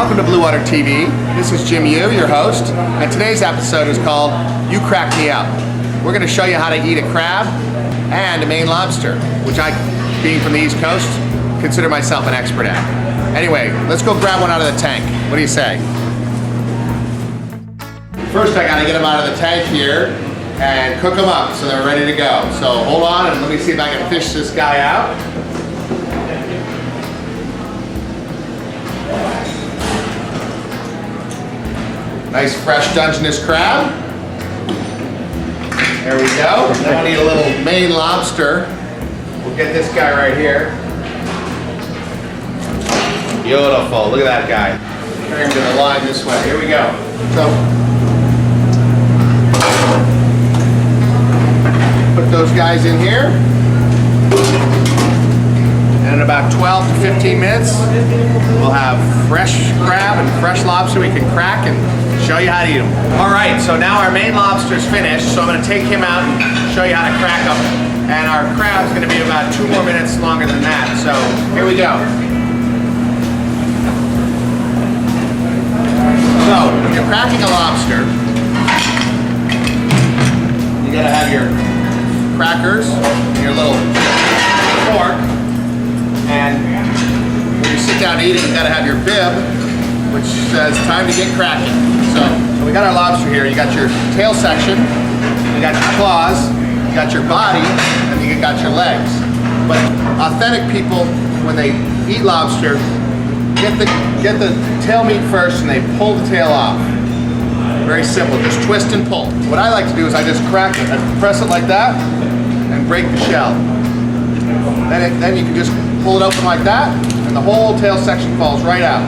Welcome to Bluewater TV. This is Jim Yu, your host, and today's episode is called You Crack Me Up. We're going to show you how to eat a crab and a Maine lobster, which I, being from the East Coast, consider myself an expert at. Anyway, let's go grab one out of the tank. What do you say? First, I got to get them out of the tank here and cook them up so they're ready to go. So hold on and let me see if I can fish this guy out. Nice fresh Dungeness crab. There we go. Now I need a little Maine lobster. We'll get this guy right here. Beautiful. Look at that guy. Carry him to the line this way. Here we go. So put those guys in here. And in about 12 to 15 minutes, we'll have fresh crab and fresh lobster we can crack and show you how to eat them. All right, so now our Maine lobster's finished, so I'm gonna take him out and show you how to crack them. And our crab's gonna be about 2 more minutes longer than that. So here we go. So when you're cracking a lobster, you gotta have your crackers and your little fork. And when you sit down to eat it, you gotta have your bib, which says time to get cracking. So we got our lobster here. You got your tail section, you got your claws, you got your body, and you got your legs. But authentic people, when they eat lobster, get the tail meat first and they pull the tail off. Very simple, just twist and pull. What I like to do is I just crack it. I press it like that and break the shell. Then you can just pull it open like that and the whole tail section falls right out.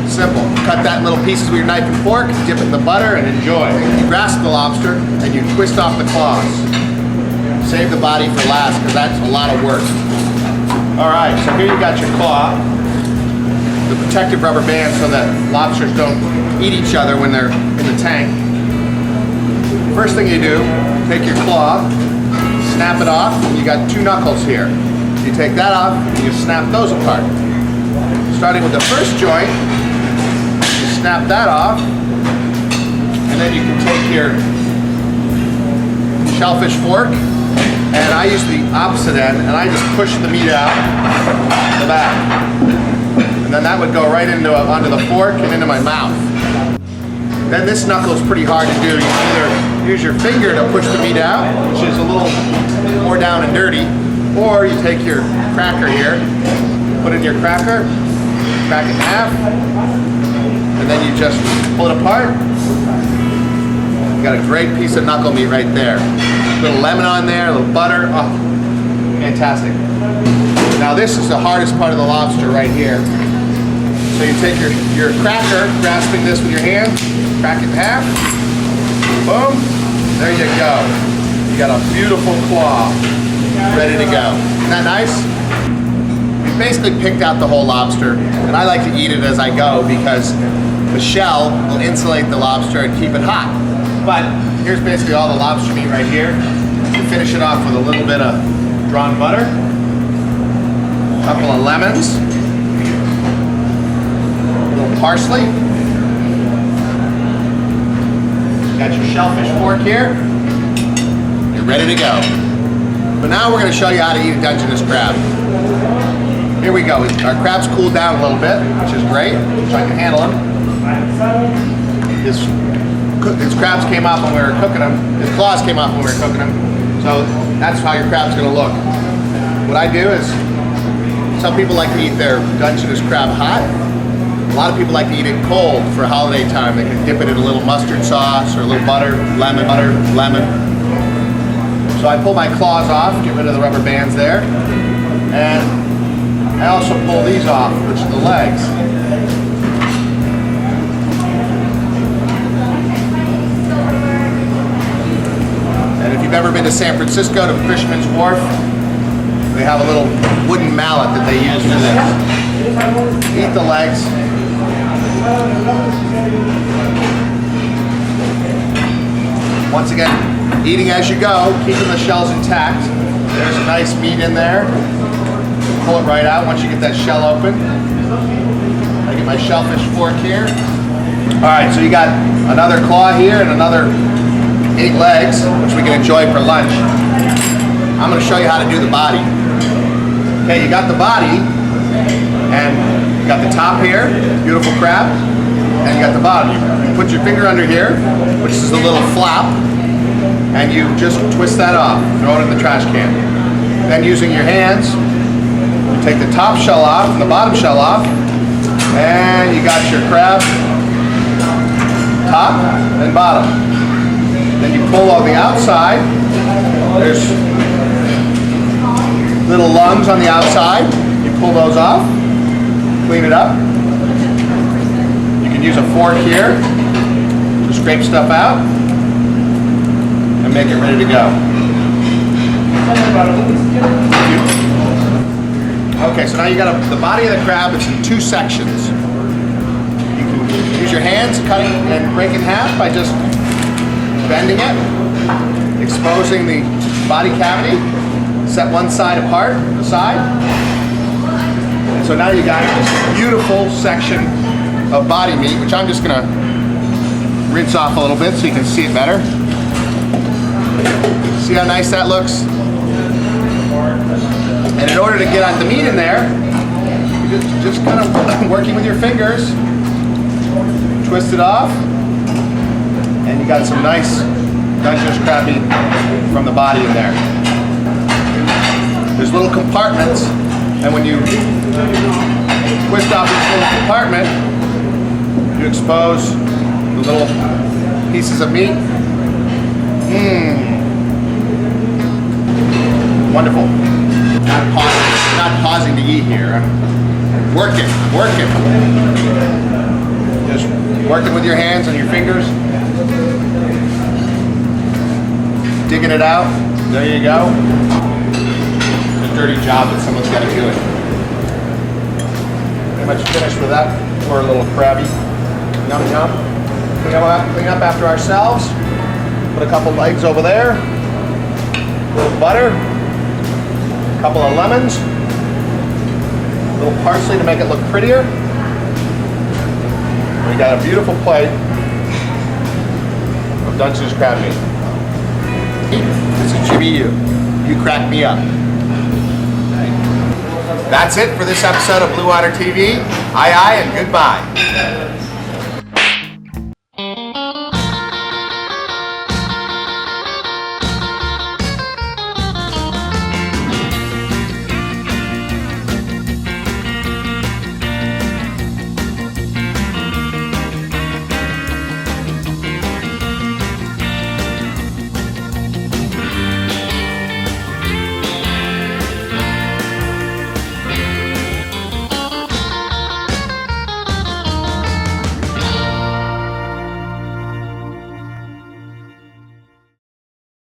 Simple. Cut that in little pieces with your knife and fork, dip it in the butter, and enjoy. You grasp the lobster and you twist off the claws. Save the body for last because that's a lot of work. All right, so here you got your claw, the protective rubber band so that lobsters don't eat each other when they're in the tank. First thing you do, take your claw, snap it off, and you got 2 knuckles here. You take that off and you snap those apart. Starting with the first joint, you snap that off, and then you can take your shellfish fork, and I use the opposite end, and I just push the meat out the back. And then that would go right onto the fork and into my mouth. Then this knuckle is pretty hard to do. You can either use your finger to push the meat out, which is a little more down and dirty, or you take your cracker here, put in your cracker, crack it in half, and then you just pull it apart. You got a great piece of knuckle meat right there. A little lemon on there, a little butter. Oh, fantastic. Now this is the hardest part of the lobster right here. So you take your cracker, grasping this with your hand, crack it in half, boom, there you go. You got a beautiful claw ready to go. Isn't that nice? We've basically picked out the whole lobster, and I like to eat it as I go because the shell will insulate the lobster and keep it hot. But here's basically all the lobster meat right here. You finish it off with a little bit of drawn butter, a couple of lemons, parsley. Got your shellfish fork here. You're ready to go. But now we're going to show you how to eat a Dungeness crab. Here we go. Our crab's cooled down a little bit, which is great, so I can handle them. His crabs came off when we were cooking them. His claws came off when we were cooking them. So that's how your crab's going to look. What I do is, some people like to eat their Dungeness crab hot. A lot of people like to eat it cold for holiday time. They can dip it in a little mustard sauce or a little butter, lemon. So I pull my claws off, get rid of the rubber bands there. And I also pull these off, which are the legs. And if you've ever been to San Francisco to Fisherman's Wharf, they have a little wooden mallet that they use for this. Eat the legs. Once again, eating as you go, keeping the shells intact. There's a nice meat in there. Pull it right out once you get that shell open. I can get my shellfish fork here. All right, so you got another claw here and another 8 legs, which we can enjoy for lunch. I'm going to show you how to do the body. Okay, you got the body, and you got the top here, beautiful crab, and you got the bottom. You put your finger under here, which is a little flap, and you just twist that off, throw it in the trash can. Then using your hands, you take the top shell off and the bottom shell off, and you got your crab top and bottom. Then you pull on the outside. There's little lungs on the outside. You pull those off, clean it up. You can use a fork here to scrape stuff out and make it ready to go. Okay, so now you got the body of the crab. It's in 2 sections. You can use your hands, cut it and break it in half by just bending it, exposing the body cavity. Set one side apart, the side. And so now you got this beautiful section of body meat, which I'm just gonna rinse off a little bit so you can see it better. See how nice that looks? And in order to get the meat in there, you just kind of working with your fingers, twist it off, and you got some nice Dungeness crab meat from the body in there. There's little compartments, and when you twist off each little compartment, you expose the little pieces of meat. Wonderful. Not pausing to eat here. I'm working. Just working with your hands and your fingers. Digging it out. There you go. It's a dirty job, but someone's got to do it. Pretty much finished with that poor little crabby. Yum yum. Clean up after ourselves. Put a couple legs over there. A little butter. A couple of lemons. A little parsley to make it look prettier. We got a beautiful plate of Dungeness crab meat. This is Jimmy U. You crack me up. That's it for this episode of Bluewater TV. Aye aye and goodbye.